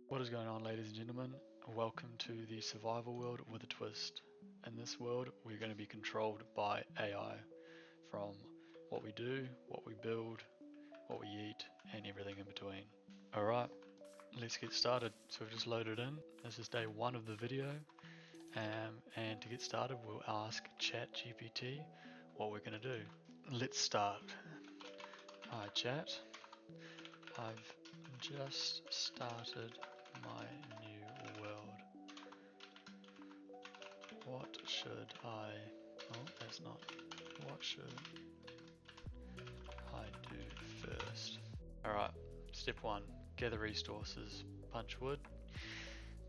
What is going on, ladies and gentlemen? Welcome to the survival world with a twist. In this world, we're going to be controlled by AI, from what we do, what we build, what we eat, and everything in between. Alright, let's get started. So we've just loaded in. This is day 1 of the video. And to get started, we'll ask ChatGPT what we're going to do. Let's start. Hi Chat, I've just started my new world. What should I... oh, that's not... what should I do first? Alright, step 1. Gather resources. Punch wood.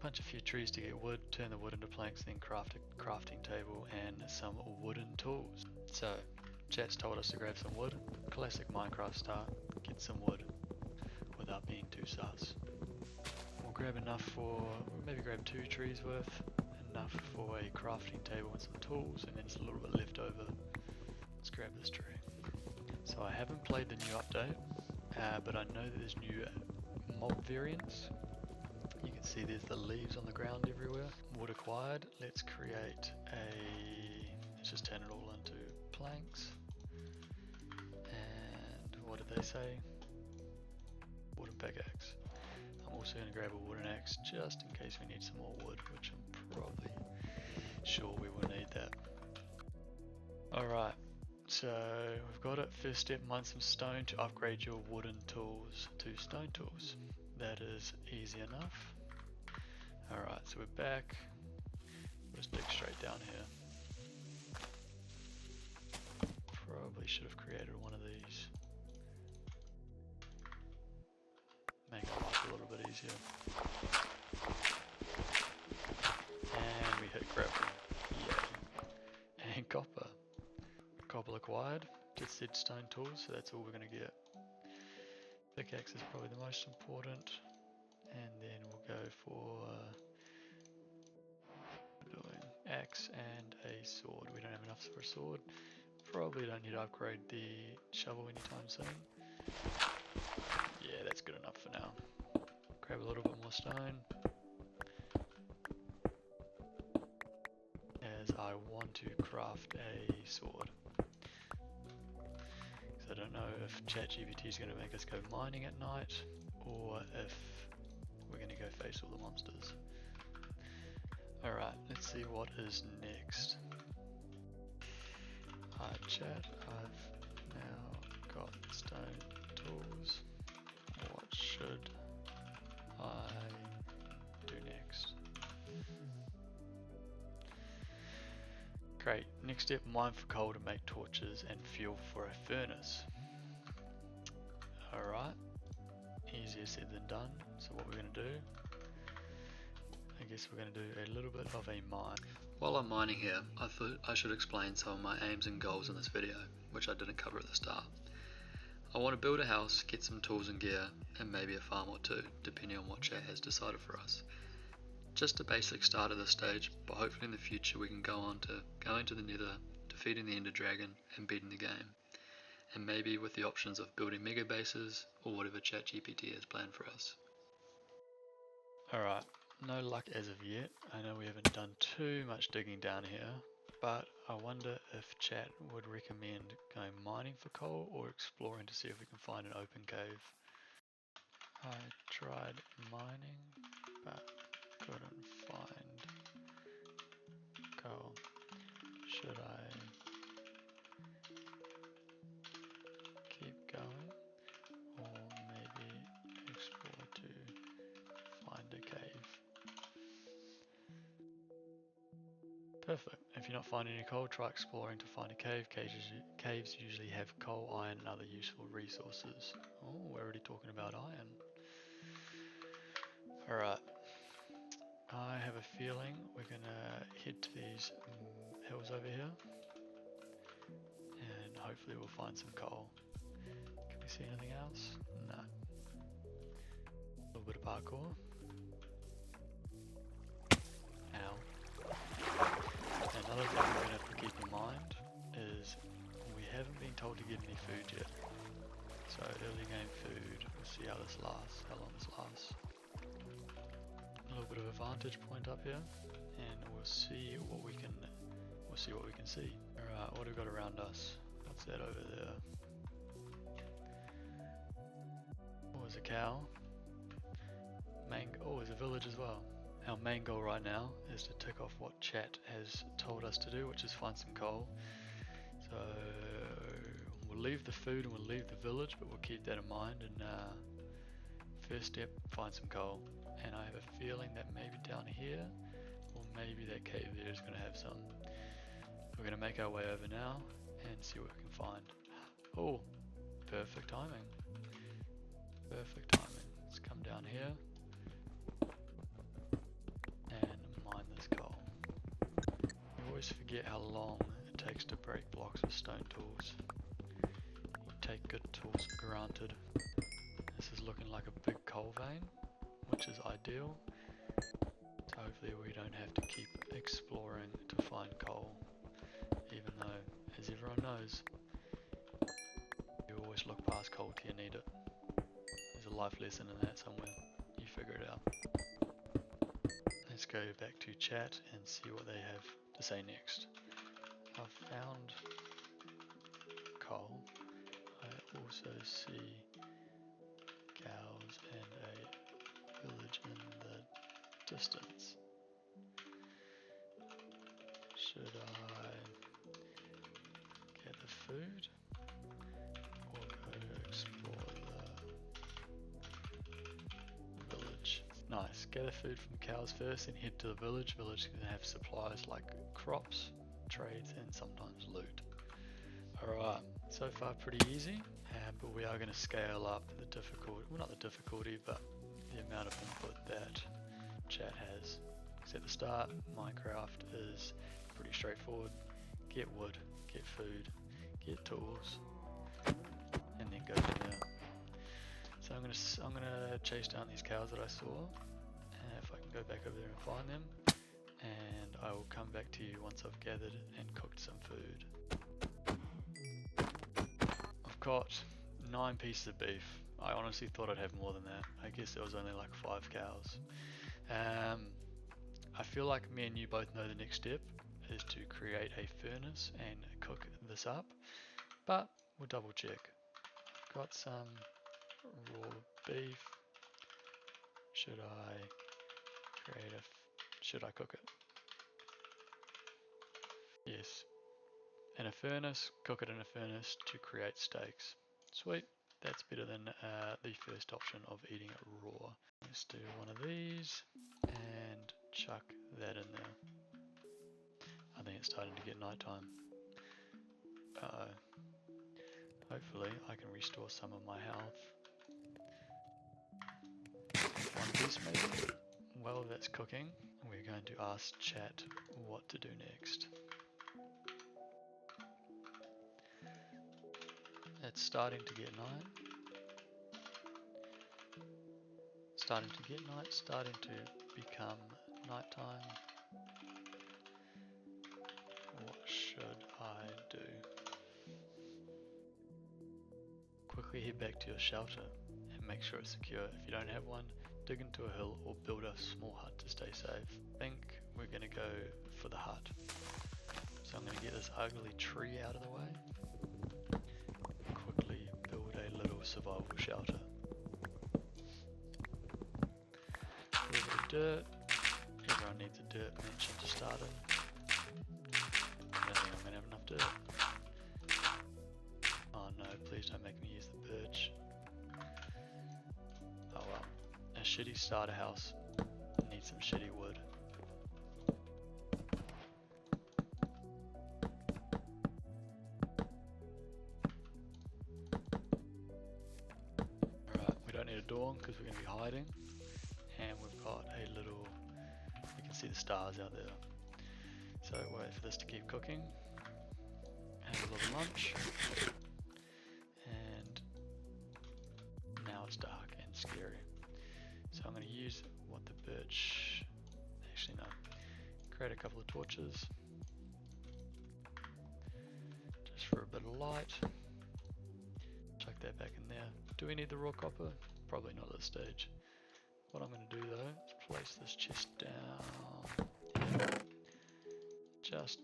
Punch a few trees to get wood. Turn the wood into planks, then craft a crafting table and some wooden tools. So, Chat's told us to grab some wood. Classic Minecraft start. Get some wood without being too sus. We'll grab enough for... maybe grab 2 trees worth. Enough for a crafting table and some tools, and then just a little bit left over. Let's grab this tree. So I haven't played the new update, but I know that there's new mob variants. You can see there's the leaves on the ground everywhere. Wood acquired. Let's create a... let's just turn it all into planks. And what did they say? Wooden pickaxe. I'm also going to grab a wooden axe just in case we need some more wood, which I'm probably sure we will need that. Alright, so we've got it. First step, mine some stone to upgrade your wooden tools to stone tools. That is easy enough. Alright, so we're back. Let's dig straight down here. Probably should have created one of these. Make our life a little bit easier. And we hit gravel. Yay. And copper. Copper acquired. Just said stone tools, so that's all we're going to get. Pickaxe is probably the most important. And then we'll go for doing axe and a sword. We don't have enough for a sword. Probably don't need to upgrade the shovel anytime soon. Yeah, that's good enough for now. Grab a little bit more stone, as I want to craft a sword. So I don't know if ChatGPT is going to make us go mining at night, or if we're going to go face all the monsters. Alright, let's see what is next. Hi Chat, I've now got stone tools. What should I do next? Great, next step, mine for coal to make torches and fuel for a furnace. Alright, easier said than done. So what we're going to do, I guess we're going to do a little bit of a mine. While I'm mining here, I thought I should explain some of my aims and goals in this video, which I didn't cover at the start. I want to build a house, get some tools and gear, and maybe a farm or two, depending on what Chat has decided for us. Just a basic start at this stage, but hopefully in the future we can go on to going to the nether, defeating the ender dragon, and beating the game. And maybe with the options of building mega bases, or whatever ChatGPT has planned for us. Alright, no luck as of yet. I know we haven't done too much digging down here, but I wonder if Chat would recommend going mining for coal or exploring to see if we can find an open cave. I tried mining, but couldn't find coal. Should I keep going, or maybe explore to find a cave? Perfect. If you're not finding any coal, try exploring to find a cave. Caves usually have coal, iron and other useful resources. Oh, we're already talking about iron. Alright. I have a feeling we're going to head to these hills over here. And hopefully we'll find some coal. Can we see anything else? No. A little bit of parkour. Ow. Another thing we're going to have to keep in mind is we haven't been told to get any food yet. So early game food, we'll see how this lasts, how long this lasts. vantage point up here, and we'll see what we can see. Alright, what have we got around us? What's that over there? Oh, there's a cow. Oh, there's a village as well. Our main goal right now is to tick off what chat has told us to do, which is find some coal. So we'll leave the food and we'll leave the village, but we'll keep that in mind. And first step, find some coal. And I have a feeling that maybe down here, or maybe that cave there is going to have some. We're going to make our way over now and see what we can find. Oh, perfect timing. Perfect timing. Let's come down here and mine this coal. You always forget how long it takes to break blocks with stone tools. You take good tools for granted. This is looking like a big coal vein, which is ideal. So hopefully we don't have to keep exploring to find coal. Even though, as everyone knows, you always look past coal till you need it. There's a life lesson in that somewhere. You figure it out. Let's go back to chat and see what they have to say next. I've found coal. I also see cows and a village in the distance. Should I get the food or go explore the village? Nice, gather food from cows first and head to the village. Village can have supplies like crops, trades and sometimes loot. Alright, so far pretty easy, but we are going to scale up the difficulty, well not the difficulty, but the amount of input that chat has. So at the start, Minecraft is pretty straightforward. Get wood, get food, get tools, and then go from there. So I'm gonna chase down these cows that I saw, and if I can go back over there and find them, and I will come back to you once I've gathered and cooked some food. I've got 9 pieces of beef. I honestly thought I'd have more than that. I guess there was only like 5 cows. I feel like me and you both know the next step is to create a furnace and cook this up, but we'll double check. Got some raw beef. Should I cook it? Yes. In a furnace, cook it in a furnace to create steaks. Sweet. That's better than the first option of eating it raw. Let's do one of these and chuck that in there. I think it's starting to get nighttime. Hopefully I can restore some of my health. One piece maybe? While that's cooking, we're going to ask chat what to do next. It's starting to get night. Starting to get night, starting to become nighttime. What should I do? Quickly head back to your shelter and make sure it's secure. If you don't have one, dig into a hill or build a small hut to stay safe. I think we're going to go for the hut. So I'm going to get this ugly tree out of the way. Quickly build a little survival shelter. A little bit of dirt. Everyone needs a dirt mansion to start it. I don't think I'm going to have enough dirt. Oh no, please don't make me use the birch. Oh well. A shitty starter house needs some shitty wood. Alright, we don't need a door because we're going to be hiding. And we've got a little, you can see the stars out there. So wait for this to keep cooking. Have a little lunch. And now it's dark and scary. So I'm going to use what the birch, actually no, create a couple of torches. Just for a bit of light. Chuck that back in there. Do we need the raw copper? Probably not at this stage. What I'm going to do though is place this chest down here, just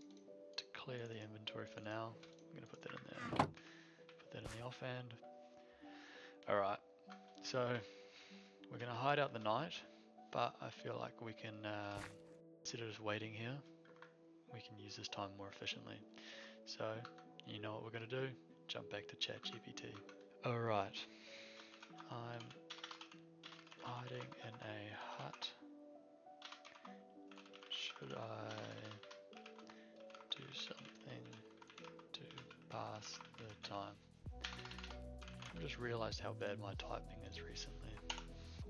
to clear the inventory for now. I'm going to put that in there, put that in the offhand. Alright, so we're going to hide out the night, but I feel like we can, instead of just waiting here, we can use this time more efficiently. So, you know what we're going to do? Jump back to ChatGPT. Alright, I'm hiding in a hut. Should I do something to pass the time? I just realized how bad my typing is recently.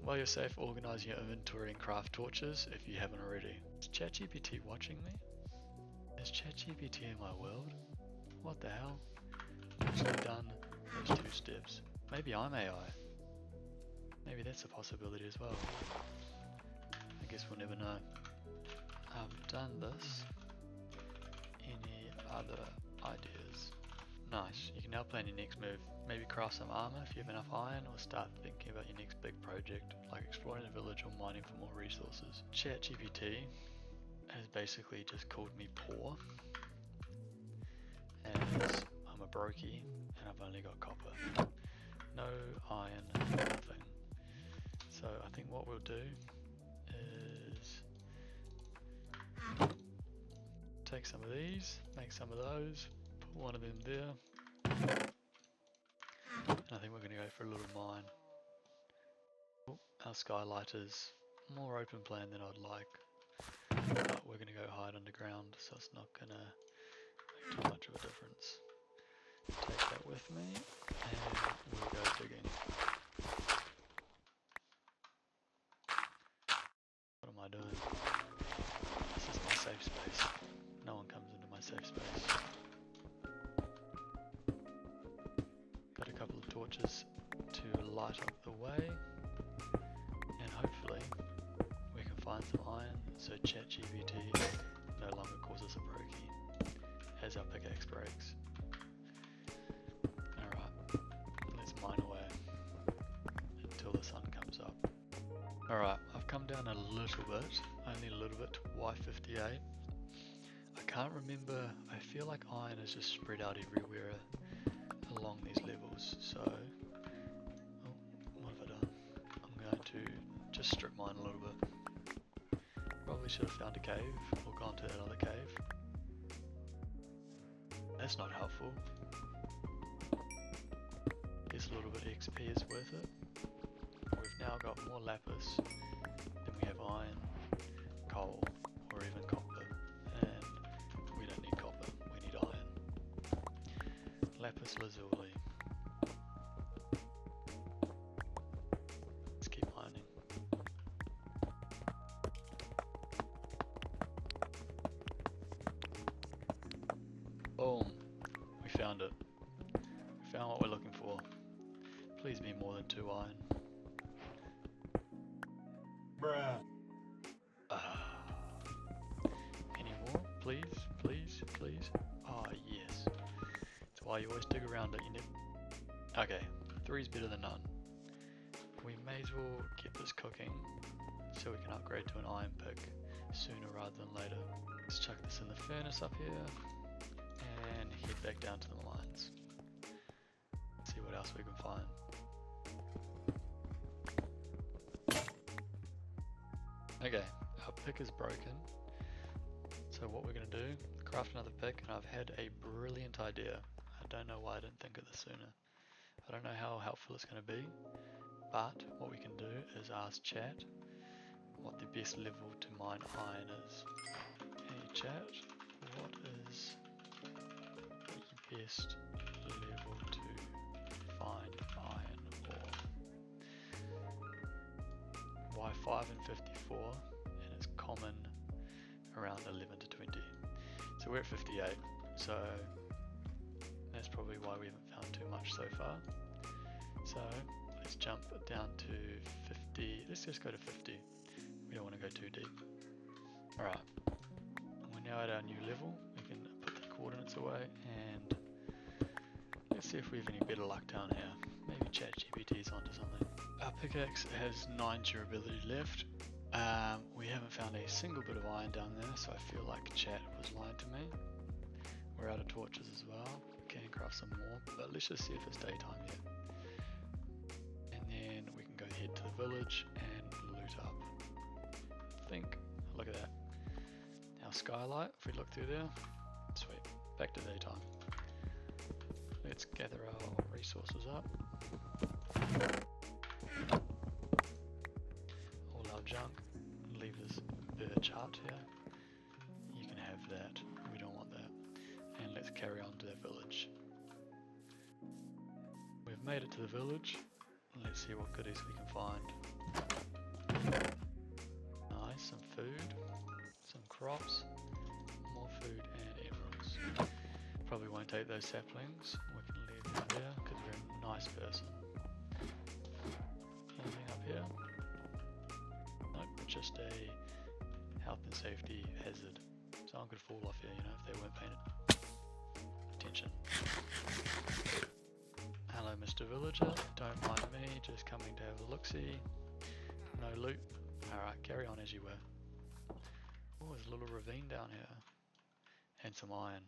While you're safe, organize your inventory and craft torches if you haven't already. Is ChatGPT watching me? Is ChatGPT in my world? What the hell? I've actually done those 2 steps. Maybe I'm AI. Maybe that's a possibility as well. I guess we'll never know. I've done this. Any other ideas? Nice. You can now plan your next move. Maybe craft some armor if you have enough iron, or start thinking about your next big project, like exploring the village or mining for more resources. ChatGPT has basically just called me poor, as I'm a brokey and I've only got copper. No iron, nothing. So I think what we'll do is take some of these, make some of those, put one of them there. And I think we're going to go for a little mine. Oh, our skylight is more open plan than I'd like, but we're going to go hide underground, so it's not going to make too much of a difference. Take that with me, and we'll go digging. What am I doing? This is my safe space. No one comes into my safe space. Got a couple of torches to light up the way, and hopefully we can find some iron so ChatGPT no longer calls us a brokey as our pickaxe breaks. Alright, let's mine away until the sun comes up. Alright, I've come down a little bit, only a little bit, to Y58. I can't remember, I feel like iron is just spread out everywhere along these levels, so oh, what have I done? I'm going to just strip mine a little bit. Probably should have found a cave or gone to that other cave. That's not helpful. Guess a little bit of XP is worth it. We've now got more lapis than we have iron, coal, or even copper, and we don't need copper, we need iron. Lapis lazuli. Let's keep mining. Boom! We found it. We found what we're looking for. Please be more than 2 iron. Bruh. Any more? Please, please, please. Ah, yes. That's why you always dig around it, you never... Okay, 3 is better than none. We may as well get this cooking so we can upgrade to an iron pick sooner rather than later. Let's chuck this in the furnace up here and head back down to the mines. See what else we can find. Okay, our pick is broken, so what we're going to do, craft another pick, and I've had a brilliant idea. I don't know why I didn't think of this sooner. I don't know how helpful it's going to be, but what we can do is ask chat what the best level to mine iron is. Hey chat, what is the best level to find iron ore? Y5 and 54, and it's common around 11 to 20. So we're at 58, so that's probably why we haven't found too much so far. So let's jump down to 50, let's just go to 50. We don't want to go too deep. Alright, we're now at our new level. We can put the coordinates away and let's see if we have any better luck down here. Maybe ChatGPT is onto something. Our pickaxe has 9 durability left. We haven't found a single bit of iron down there, so I feel like chat was lying to me. We're out of torches as well. Can craft some more, but let's just see if it's daytime yet. And then we can go head to the village and loot up. Look at that. Our skylight, if we look through there, sweet. Back to daytime. Let's gather our resources up. All our junk. Leave this birch hut here. You can have that. We don't want that. And let's carry on to the village. We've made it to the village. Let's see what goodies we can find. Nice, some food, some crops, more food and emeralds. Probably won't take those saplings. We can leave them there because we're a nice person. Anything up here? Nope, just a health and safety hazard. Someone could fall off here, you know, if they weren't painted. Attention. Hello, Mr. Villager. Don't mind me, just coming to have a look-see. No loot. Alright, carry on as you were. Oh, there's a little ravine down here. And some iron.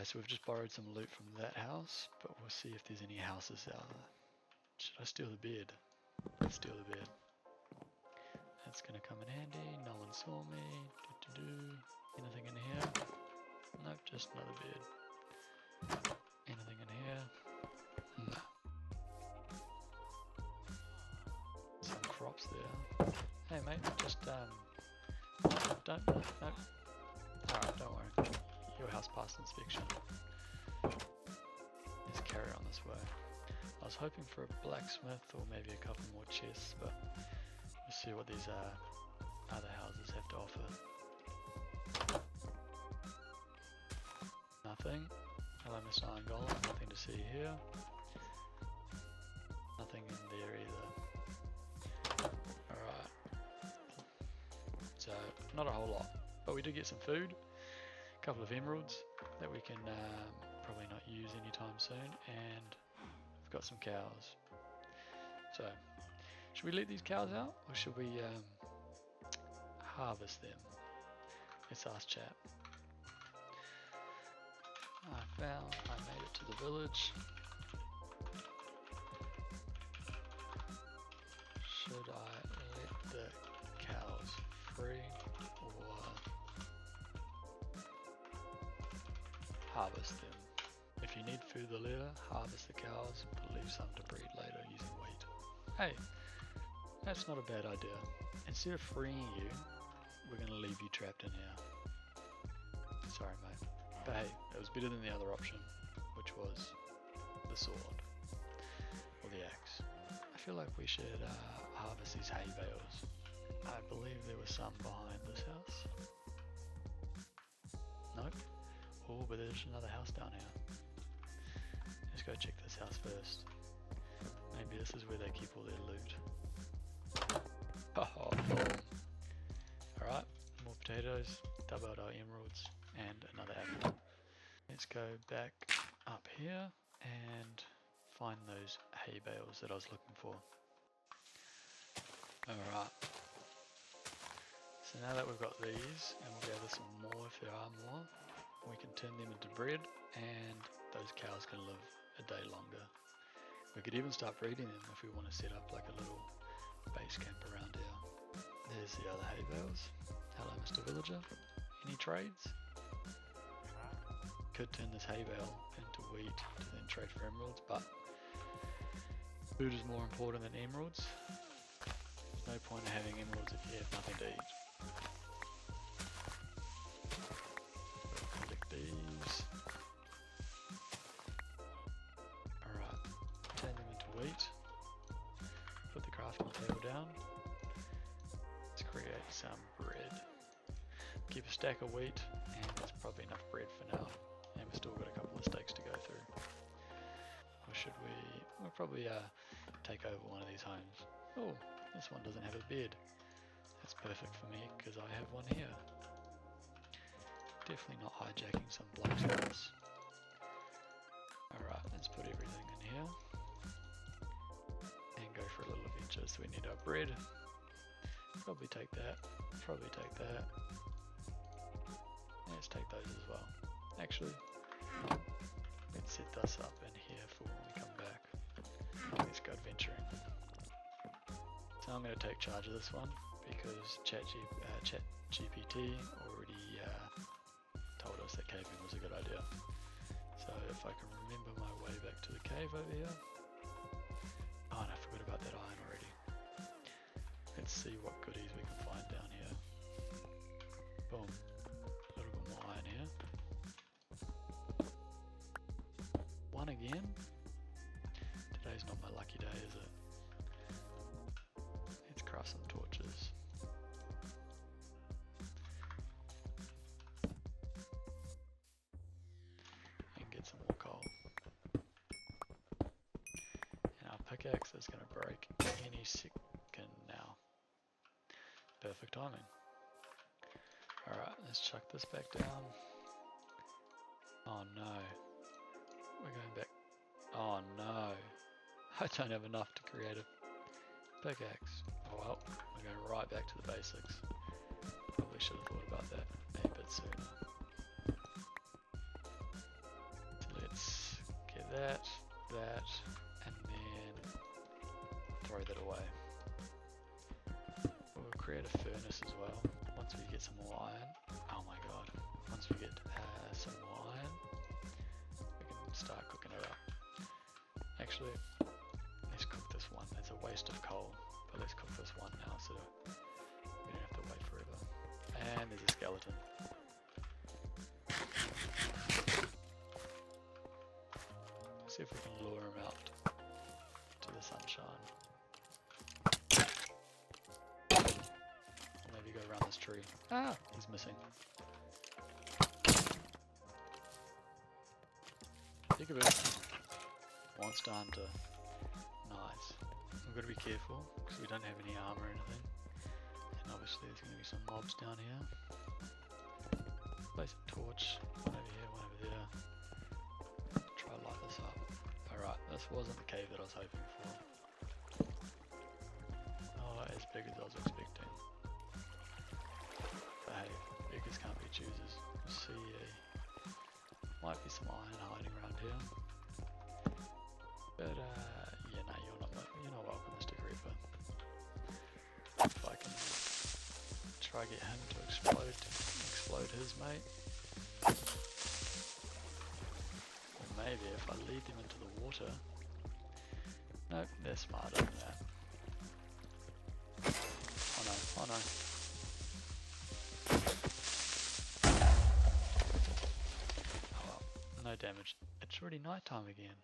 So we've just borrowed some loot from that house, but we'll see if there's any houses out there. Should I steal the bed? Let's steal the bed. That's gonna come in handy. No one saw me. Anything in here? Nope, just another bed. Anything in here? No. Some crops there. Hey mate, just don't. Nope. Alright, don't worry. Your house passed inspection. Let's carry on this way. I was hoping for a blacksmith or maybe a couple more chests, but we'll see what these other houses have to offer. Nothing. Hello, Mr. Iron Golem. Nothing to see here. Nothing in there either. Alright. So, not a whole lot. But we did get some food. A couple of emeralds that we can probably not use anytime soon. And we've got some cows. So, should we let these cows out? Or should we harvest them? Let's ask chat. I made it to the village. Should I let the cows free or harvest them? If you need food or litter, harvest the cows, but leave some to breed later using wheat. Hey, that's not a bad idea. Instead of freeing you, we're going to leave you trapped in here. Sorry mate. But hey, it was better than the other option, which was the sword, or the axe. I feel like we should harvest these hay bales. I believe there was some behind this house. Nope. Oh, but there's another house down here. Let's go check this house first. Maybe this is where they keep all their loot. Oh, alright, more potatoes, doubled our emeralds, and another apple. Let's go back up here and find those hay bales that I was looking for. Alright. So now that we've got these, and we'll gather some more if there are more, we can turn them into bread, and those cows can live a day longer. We could even start breeding them if we want to set up like a little base camp around here. There's the other hay bales. Hello, Mr. Villager. Any trades? Could turn this hay bale into wheat to then trade for emeralds, but food is more important than emeralds. There's no point in having emeralds if you have nothing to eat. We'll collect these. Alright, turn them into wheat. Put the crafting table down. Let's create some bread. Keep a stack of wheat, and that's probably enough bread for now. And we've still got a couple of steaks to go through. Or should we? We'll probably take over one of these homes. Oh, this one doesn't have a bed. That's perfect for me because I have one here. Definitely not hijacking some block's house. Alright, let's put everything in here. And go for a little adventure. So we need our bread. Probably take that. Probably take that. Let's take those as well. Actually, let's set this up in here for when we come back. Let's go adventuring. So I'm going to take charge of this one because ChatGPT already told us that caving was a good idea. So if I can remember my way back to the cave over here. Oh, and I forgot about that iron already. Let's see what goodies we can find down here. Boom. A little bit more iron here. One again. Today's not my lucky day, is it? Let's craft some torches. And get some more coal. And our pickaxe is going to break any second now. Perfect timing. Alright, let's chuck this back down. Oh no. We're going back. Oh no. I don't have enough to create a pickaxe. Oh well, we're going right back to the basics. Probably should have thought about that a bit sooner. So let's get that, and then throw that away. We'll create a furnace as well. Once we get some more iron. Oh my god. Once we get some more iron, we can start cooking it up. Actually, let's cook this one. It's a waste of coal, but let's cook this one now so we don't have to wait forever. And there's a skeleton. See if we can lure him out to the sunshine. Or maybe go around this tree. Ah, he's missing. Peekaboo. Monster hunter. Nice. We've got to be careful because we don't have any armor or anything. And obviously there's going to be some mobs down here. Place a torch. One over here, one over there. Try to light this up. Alright, this wasn't the cave that I was hoping for. Oh, as big as I was expecting. But hey, beggars can't be choosers. See, might be some iron hiding around here. But yeah, no, you're not welcome, Mr. Creeper. If I can try get him to explode his mate. Or maybe if I lead them into the water. Nope, they're smarter than that. Oh no, oh no. Oh well, no damage. It's already nighttime again.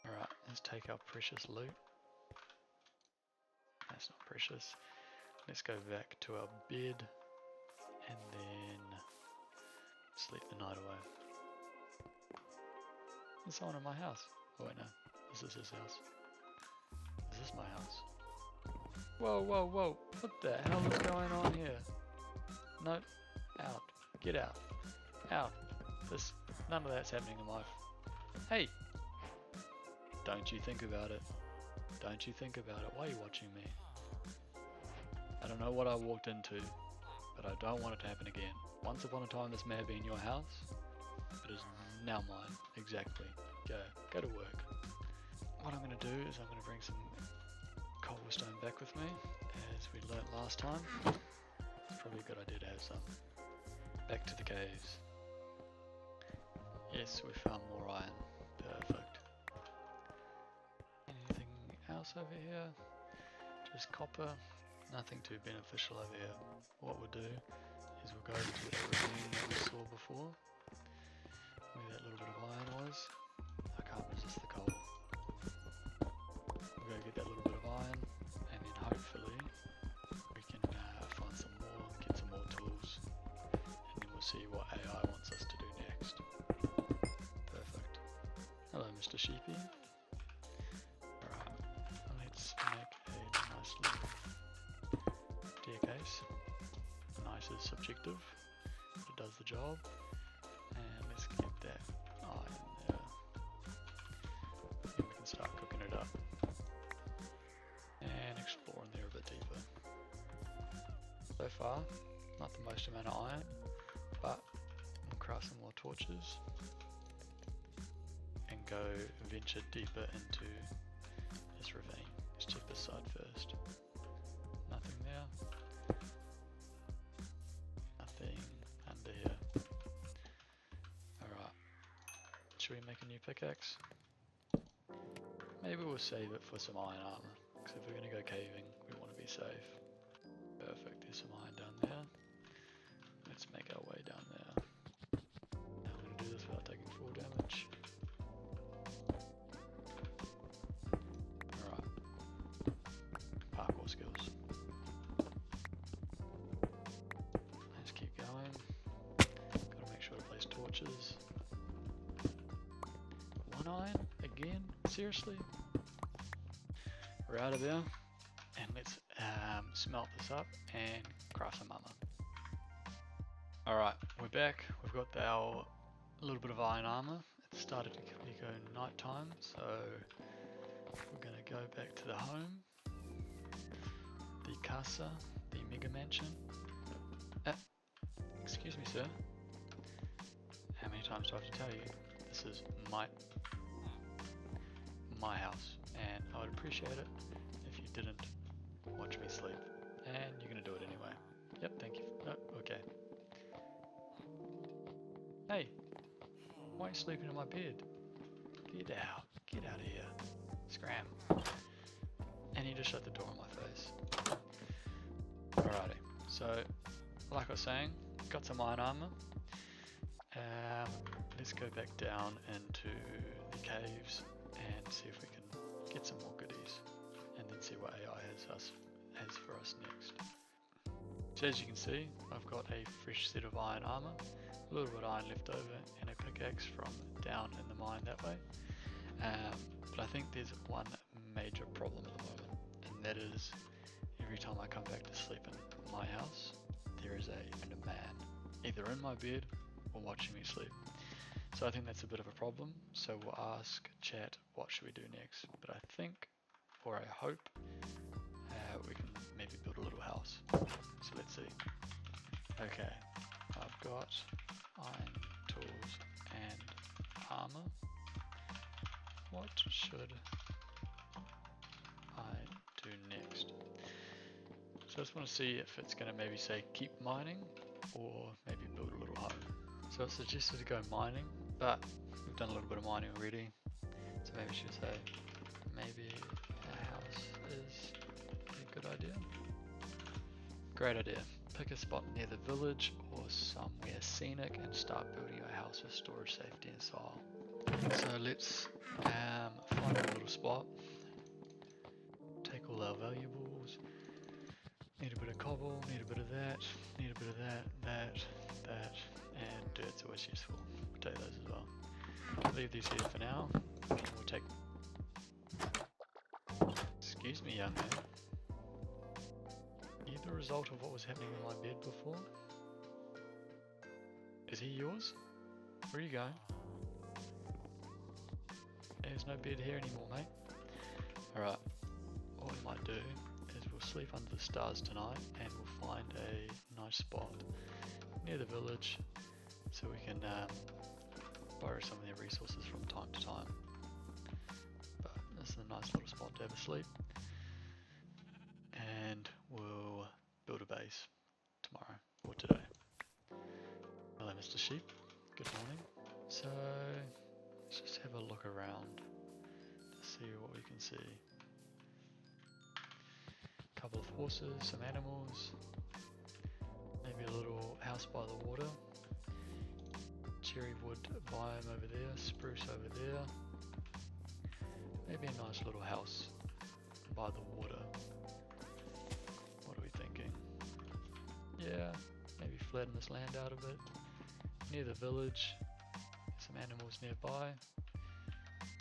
Alright, let's take our precious loot. That's not precious. Let's go back to our bed and then sleep the night away. There's someone in my house. Oh wait, no. This is his house. Is this my house? Whoa, whoa, whoa. What the hell is going on here? No. Out. Get out. Out. None of that's happening in life. Hey! Don't you think about it. Don't you think about it. Why are you watching me? I don't know what I walked into, but I don't want it to happen again. Once upon a time this may have been your house. It is now mine. Exactly. Go to work. What I'm going to do is I'm going to bring some cobblestone back with me, as we learnt last time. It's probably a good idea to have some. Back to the caves. Yes, we found more iron. Perfect. Anything else over here? Just copper. Nothing too beneficial over here. What we'll do is we'll go to that ravine that we saw before, where that little bit of iron was. I can't resist the cold. We'll go get that little bit of iron, and then hopefully we can find some more, get some more tools, and then we'll see what AI wants us to do next. Perfect. Hello, Mr. Sheepy. Alright, let's make a nice little staircase. Nice is subjective, but it does the job. And let's get that iron there. And we can start cooking it up. And explore in there a bit deeper. so far. Not the most amount of iron, but we'll craft some more torches and go venture deeper into this ravine. Let's check this side first. Nothing there. Nothing under here. Alright. Should we make a new pickaxe? Maybe we'll save it for some iron armor. Because if we're going to go caving, we want to be safe. Perfect, there's some iron down there. Let's make our way down there. Now I'm going to do this without taking full damage. Alright. Parkour skills. Let's keep going. Gotta make sure to place torches. One iron? Again? Seriously? We're out of there. And let's smelt this up and craft some armor. Alright, we're back. We've got our little bit of iron armor. It started to go night time, so we're going to go back to the home, the casa, the mega mansion. Excuse me, sir. How many times do I have to tell you? This is my house, and I would appreciate it if you didn't watch me sleep. And you're going to do it anyway. Yep, thank you. No, okay. Hey, why are you sleeping in my bed? Get out. Get out of here. Scram. And he just shut the door in my face. Alrighty. So, like I was saying, got some iron armor. Let's go back down into the caves and see if we can get some more goodies. And then see what AI has for us next. So as you can see, I've got a fresh set of iron armor, a little bit of iron left over, and a pickaxe from down in the mine that way. But I think there's one major problem at the moment, and that is every time I come back to sleep in my house, there is a man either in my bed or watching me sleep. So I think that's a bit of a problem. So we'll ask chat, what should we do next? But I think, or I hope, we can maybe build a little house. So let's see. Okay, I've got iron tools and armor. What should I do next? So I just want to see if it's going to maybe say keep mining or maybe build a little home. So it's suggested to go mining, but we've done a little bit of mining already. So maybe we should say maybe a house is a good idea. Great idea. Pick a spot near the village or somewhere scenic and start building your house with storage, safety and style. So let's find a little spot. Take all our valuables. Need a bit of cobble, need a bit of that, need a bit of that, and dirt's always useful. We'll take those as well. Leave these here for now. We'll take... Excuse me, young man. Are you the result of what was happening in my bed before? Is he yours? Where are you going? There's no bed here anymore, mate. Alright, what we might do is we'll sleep under the stars tonight and we'll find a nice spot near the village so we can borrow some of their resources from time to time. But this is a nice little spot to have a sleep. And we'll build a base tomorrow or today. Hello Mr. Sheep, good morning. So let's just have a look around to see what we can see. A couple of horses, some animals, maybe a little house by the water, cherry wood biome over there, spruce over there, maybe a nice little house by the water. What are we thinking? Yeah, maybe flatten this land out a bit, near the village, some animals nearby,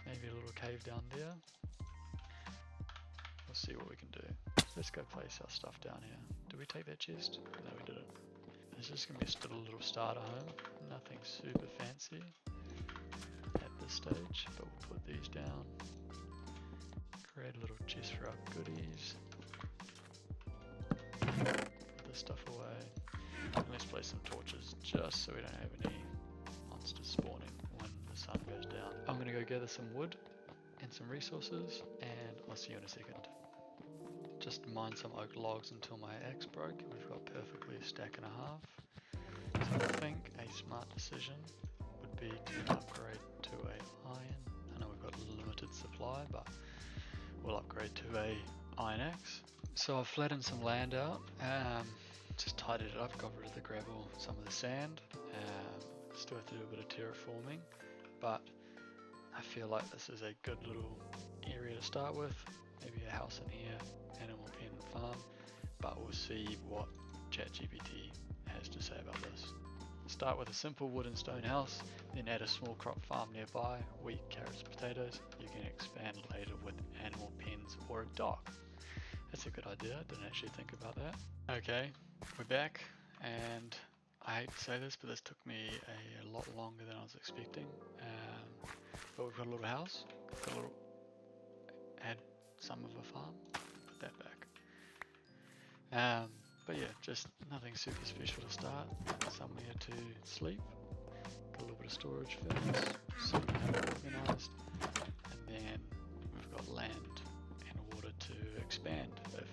maybe a little cave down there. We'll see what we can do. Let's go place our stuff down here. Did we take that chest? No, we didn't. It's just going to be still a little starter home. Nothing super fancy at this stage, but we'll put these down. Create a little chest for our goodies. Put this stuff away. And let's place some torches just so we don't have any monsters spawning when the sun goes down. I'm gonna go gather some wood and some resources, and I'll see you in a second. Just mine some oak logs until my axe broke. We've got perfectly a stack and a half. So I think a smart decision would be to upgrade to a iron. I know we've got a limited supply, but we'll upgrade to a iron axe. So I've flattened some land out, just tidied it up, got rid of the gravel, some of the sand. Still have to do a bit of terraforming, but I feel like this is a good little area to start with. Maybe a house in here, animal pen and farm, but we'll see what ChatGPT has to say about this. Start with a simple wood and stone house, then add a small crop farm nearby, wheat, carrots, potatoes. You can expand later with animal pens or a dock. That's a good idea, I didn't actually think about that. Okay, we're back, and I hate to say this, but this took me a lot longer than I was expecting. But we've got a little house, had some of a farm, put that back. But yeah, just nothing super special to start. Somewhere to sleep, got a little bit of storage first, some organised, and then we've got land and water to expand if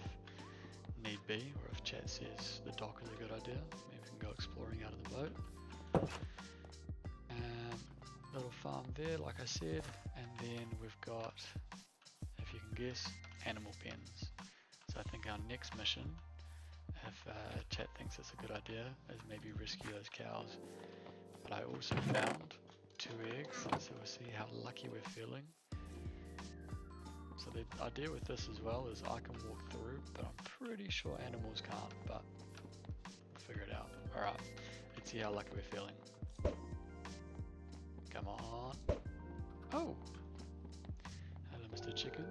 need be, or if chat says the dock is a good idea, maybe we can go exploring out of the boat. Little farm there, like I said, and then we've got, if you can guess, animal pens. So I think our next mission, if chat thinks it's a good idea, is maybe rescue those cows. But I also found 2 eggs, so we'll see how lucky we're feeling. So the idea with this as well is I can walk through, but I'm pretty sure animals can't, but we'll figure it out. Alright, let's see how lucky we're feeling. Come on. Oh! Hello, Mr. Chicken.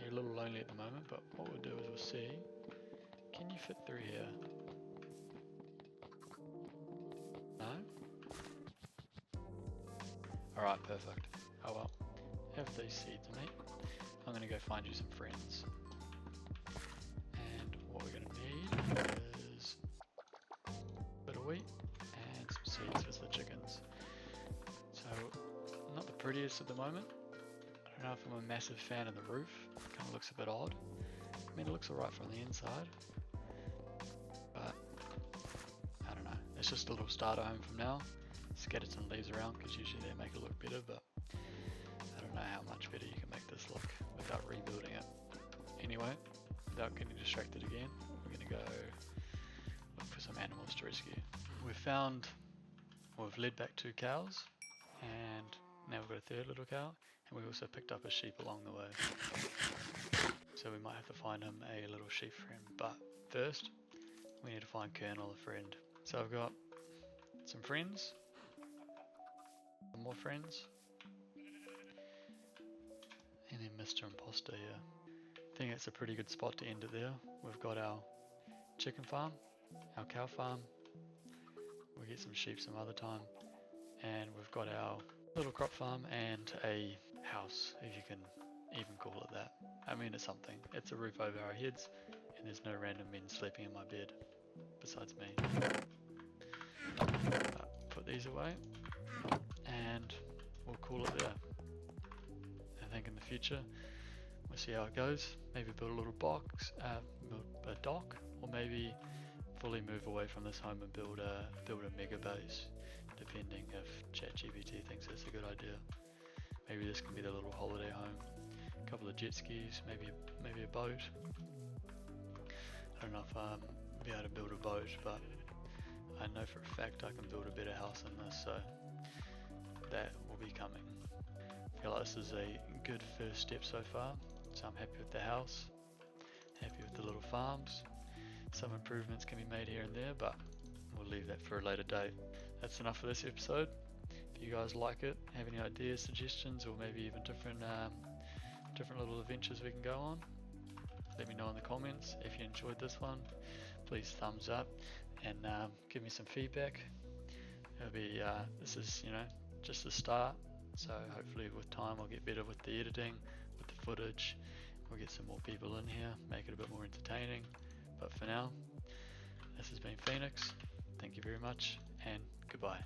You're a little lonely at the moment, but what we'll do is we'll see. Can you fit through here? No? Alright, perfect. Oh well. Have these seeds, mate. I'm gonna go find you some friends. And what we're gonna need is a bit of wheat and some seeds for the chickens. So, not the prettiest at the moment. I don't know if I'm a massive fan of the roof. It kind of looks a bit odd. I mean, it looks alright from the inside. But, I don't know. It's just a little starter home from now. Scattered some leaves around because usually they make it look better, but I don't know how much better you can make this look without rebuilding it. Anyway, without getting distracted again, we're going to go look for some animals to rescue. We've led back 2 cows, and now we've got a 3rd little cow, and we also picked up a sheep along the way. So we might have to find him a little sheep friend, but first we need to find Colonel a friend. So I've got some friends, some more friends, and then Mr. Imposter here. I think it's a pretty good spot to end it there. We've got our chicken farm, our cow farm, we'll get some sheep some other time, and we've got our little crop farm and a house, if you can even call it that. I mean, it's something. It's a roof over our heads, and there's no random men sleeping in my bed besides me. Put these away, and we'll call it there. I think in the future, we'll see how it goes. Maybe build a little box, a dock, or maybe fully move away from this home and build a mega base, depending if ChatGPT thinks it's a good idea. Maybe this can be the little holiday home. A couple of jet skis, maybe a boat. I don't know if I'll be able to build a boat, but I know for a fact I can build a better house than this, so that will be coming. I feel like this is a good first step so far, so I'm happy with the house, happy with the little farms. Some improvements can be made here and there, but we'll leave that for a later date. That's enough for this episode. If you guys like it, have any ideas, suggestions, or maybe even different little adventures we can go on, let me know in the comments. If you enjoyed this one, please thumbs up and give me some feedback. It'll be this is just the start, so hopefully with time I'll get better with the editing, with the footage. We'll get some more people in here, make it a bit more entertaining. But for now, This has been Phoenix. Thank you very much, and goodbye.